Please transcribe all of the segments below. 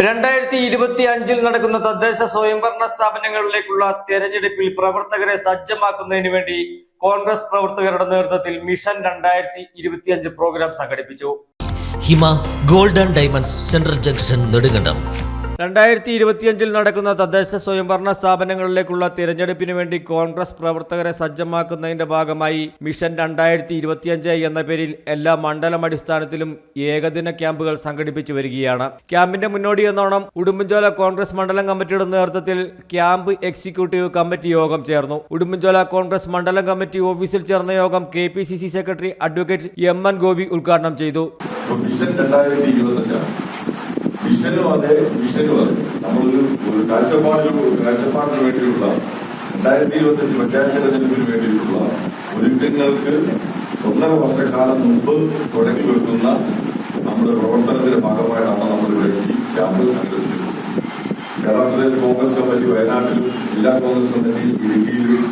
2025 നടക്കുന്ന തദ്ദേശ സ്വയംഭരണ സ്ഥാപനങ്ങളിലേക്കുള്ള തെരഞ്ഞെടുപ്പിൽ പ്രവർത്തകരെ സജ്ജമാക്കുന്നതിന് വേണ്ടി കോൺഗ്രസ് പ്രവർത്തകരുടെ നേതൃത്വത്തിൽ മിഷൻ 2025 പ്രോഗ്രാം സംഘടിപ്പിച്ചു. Hima gold and diamonds central junction Nedumkandam. 2025 നടക്കുന്ന തദ്ദേശ സ്വയംഭരണ സ്ഥാപനങ്ങളിലേക്കുള്ള തിരഞ്ഞെടുപ്പിന് വേണ്ടി കോൺഗ്രസ് പ്രവർത്തകരെ സജ്ജമാക്കുന്നതിന്റെ ഭാഗമായി മിഷൻ 2025 എന്ന പേരിൽ എല്ലാ മണ്ഡലമടിസ്ഥാനത്തിലും ഏകദിന ക്യാമ്പുകൾ സംഘടിപ്പിച്ചു വരികയാണ്. ക്യാമ്പിന്റെ മുന്നോടിയെന്നോണം ഉടുമ്പൻചോല കോൺഗ്രസ് മണ്ഡലം കമ്മിറ്റിയുടെ നേതൃത്വത്തിൽ ക്യാമ്പ് എക്സിക്യൂട്ടീവ് കമ്മിറ്റി യോഗം ചേർന്നു. ഉടുമ്പൻചോല കോൺഗ്രസ് മണ്ഡലം കമ്മിറ്റി ഓഫീസിൽ ചേർന്ന യോഗം KPCC secretary advocate MN Gopi ഉദ്ഘാടനം ചെയ്തു. മിഷനും അതെ നമ്മളൊരു കാഴ്ചപ്പാടിന് വേണ്ടിയുള്ള 2025 പഞ്ചായത്ത് തെരഞ്ഞെടുപ്പിന് വേണ്ടിയിട്ടുള്ള ഒരുക്കങ്ങൾക്ക് 1.5 വർഷക്കാലം മുമ്പ് തുടങ്ങി വെക്കുന്ന നമ്മുടെ പ്രവർത്തനത്തിന്റെ ഭാഗമായിട്ടാണ് നമ്മളിവിടെ ഈ ക്യാമ്പ് സംഘടിപ്പിച്ചിട്ടുള്ളത്. കേരള പ്രദേശ് കോൺഗ്രസ് കമ്മിറ്റി വയനാട്ടിലും ജില്ലാ കോൺഗ്രസ് കമ്മിറ്റി ഇടുക്കിയിലും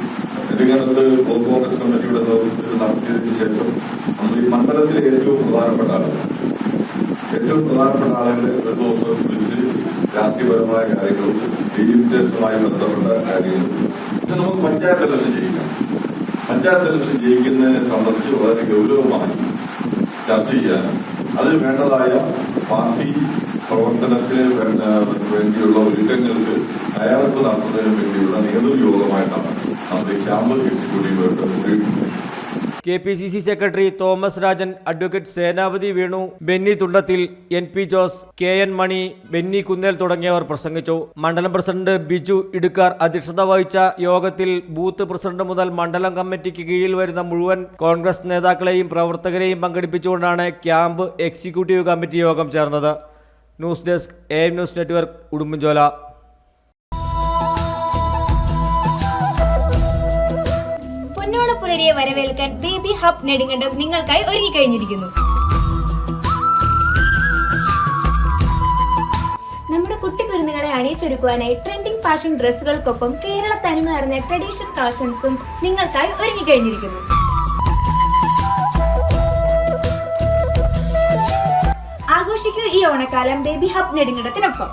നെടുങ്കണ്ടത്ത് ബ്ലോക്ക് കോൺഗ്രസ് കമ്മിറ്റിയുടെ നേതൃത്വത്തിൽ നടത്തിയതിനു ശേഷം നമ്മൾ ഈ മണ്ഡലത്തിലെ ഏറ്റവും പ്രധാനപ്പെട്ട ആളുകളെ ഒരു ദിവസം വിളിച്ച് രാഷ്ട്രീയപരമായ കാര്യങ്ങളും ഡീലിമിറ്റേഷനുമായി ബന്ധപ്പെട്ട കാര്യങ്ങളും ഇത് നമുക്ക് പഞ്ചായത്ത് ഇലക്ഷൻ ജയിക്കാം. പഞ്ചായത്ത് ഇലക്ഷൻ ജയിക്കുന്നതിനെ സംബന്ധിച്ച് വളരെ ഗൗരവമായി ചർച്ച ചെയ്യാനും അതിന് വേണ്ടതായ പാർട്ടി പ്രവർത്തനത്തിന് വേണ്ടിയുള്ള ഒരുക്കങ്ങൾക്ക് തയ്യാറെടുപ്പ് നടത്തുന്നതിന് വേണ്ടിയുള്ള നേതൃയോഗമായിട്ടാണ് നമ്മുടെ ക്യാമ്പ് എക്സിക്യൂട്ടീവായിട്ട് കൂടിയിട്ടുണ്ട്. KPCC secretary Thomas Rajan, advocate Senapathi Venu, Benny Thundathil, NP Jose, KN Mani, Benny Kunnel തുടങ്ങിയവർ പ്രസംഗിച്ചു. മണ്ഡലം പ്രസിഡന്റ് ബിജു ഇടുക്കാർ അധ്യക്ഷത വഹിച്ച യോഗത്തിൽ ബൂത്ത് പ്രസിഡന്റ് മുതൽ മണ്ഡലം കമ്മിറ്റിക്ക് കീഴിൽ വരുന്ന മുഴുവൻ കോൺഗ്രസ് നേതാക്കളെയും പ്രവർത്തകരെയും പങ്കെടുപ്പിച്ചുകൊണ്ടാണ് ക്യാമ്പ് എക്സിക്യൂട്ടീവ് കമ്മിറ്റി യോഗം ചേർന്നത്. News desk AM news network, Udumbanchola. പുലരിയെ വരവേൽക്കാൻ ബേബി ഹബ് നെടുങ്കണ്ടം നിങ്ങൾക്കായി ഒരുങ്ങിക്കഴിഞ്ഞിരിക്കുന്നു. നമ്മുടെ കുട്ടിക്കുരുന്നുകളെ അണിയിച്ചൊരുക്കുവാനായി ട്രെൻഡിംഗ് ഫാഷൻ ഡ്രസ്സുകൾക്കൊപ്പം കേരള തനിമ നിറഞ്ഞ ട്രഡീഷണൽ കളക്ഷൻസും നിങ്ങൾക്കായി ഒരുങ്ങിക്കഴിഞ്ഞിരിക്കുന്നു. ആഘോഷിക്കൂ ഈ ഓണക്കാലം ബേബി ഹബ് നെടുങ്കണ്ടത്തിനൊപ്പം.